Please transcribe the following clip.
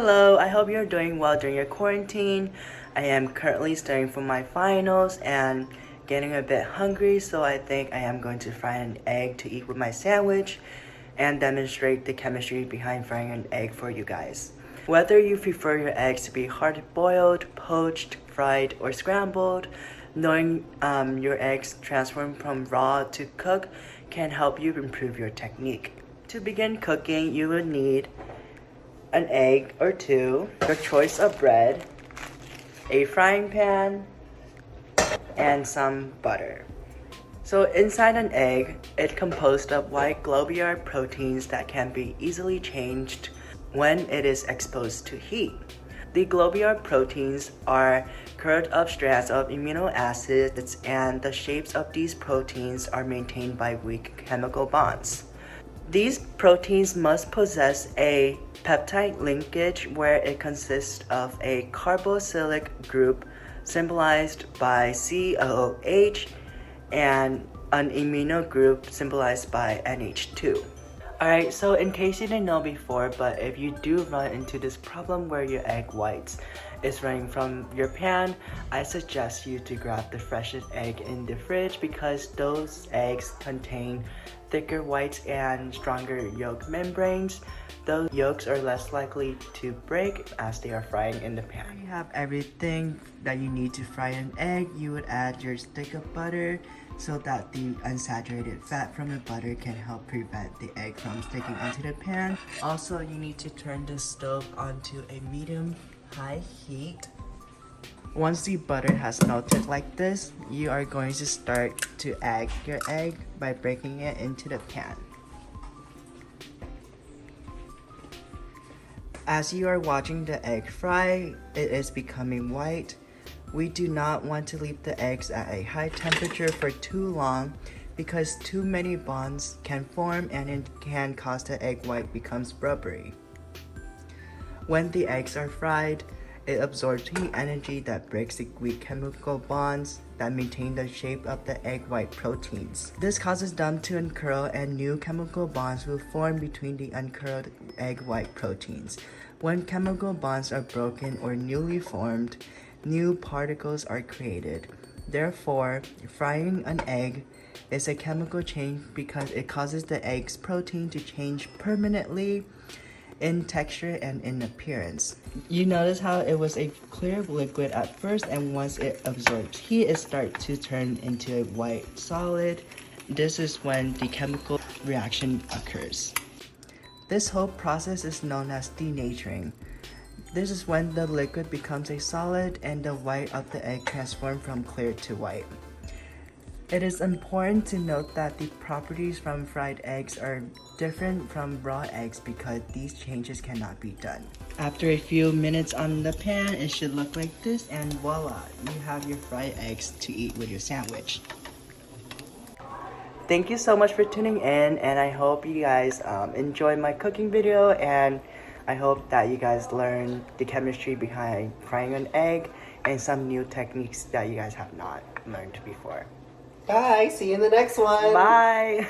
Hello, I hope you're doing well during your quarantine. I am currently studying for my finals and getting a bit hungry, so I think I am going to fry an egg to eat with my sandwich and demonstrate the chemistry behind frying an egg for you guys. Whether you prefer your eggs to be hard-boiled, poached, fried, or scrambled, knowing your eggs transform from raw to cook can help you improve your technique. To begin cooking, you will need an egg or two, your choice of bread, a frying pan, and some butter. So inside an egg, it's composed of white globular proteins that can be easily changed when it is exposed to heat. The globular proteins are curled up strands of amino acids, and the shapes of these proteins are maintained by weak chemical bonds. These proteins must possess a peptide linkage where it consists of a carboxylic group symbolized by COOH and an amino group symbolized by NH2. Alright, so in case you didn't know before, but if you do run into this problem where your egg whites is running from your pan, I suggest you to grab the freshest egg in the fridge because those eggs contain thicker whites and stronger yolk membranes. Those yolks are less likely to break as they are frying in the pan. When you have everything that you need to fry an egg, you would add your stick of butter so that the unsaturated fat from the butter can help prevent the egg from sticking onto the pan. Also, you need to turn the stove onto a medium-high heat. Once the butter has melted like this, you are going to start to add your egg by breaking it into the pan. As you are watching the egg fry, it is becoming white. We do not want to leave the eggs at a high temperature for too long because too many bonds can form and it can cause the egg white becomes rubbery. When the eggs are fried, it absorbs heat energy that breaks the weak chemical bonds that maintain the shape of the egg white proteins. This causes them to uncurl and new chemical bonds will form between the uncurled egg white proteins. When chemical bonds are broken or newly formed, new particles are created. Therefore, frying an egg is a chemical change because it causes the egg's protein to change permanently in texture and in appearance. You notice how it was a clear liquid at first, and once it absorbs heat, it starts to turn into a white solid. This is when the chemical reaction occurs. This whole process is known as denaturing. This is when the liquid becomes a solid and the white of the egg transforms from clear to white. It is important to note that the properties from fried eggs are different from raw eggs because these changes cannot be done. After a few minutes on the pan, it should look like this, and voila, you have your fried eggs to eat with your sandwich. Thank you so much for tuning in, and I hope you guys enjoyed my cooking video, and I hope that you guys learned the chemistry behind frying an egg and some new techniques that you guys have not learned before. Bye. See you in the next one. Bye.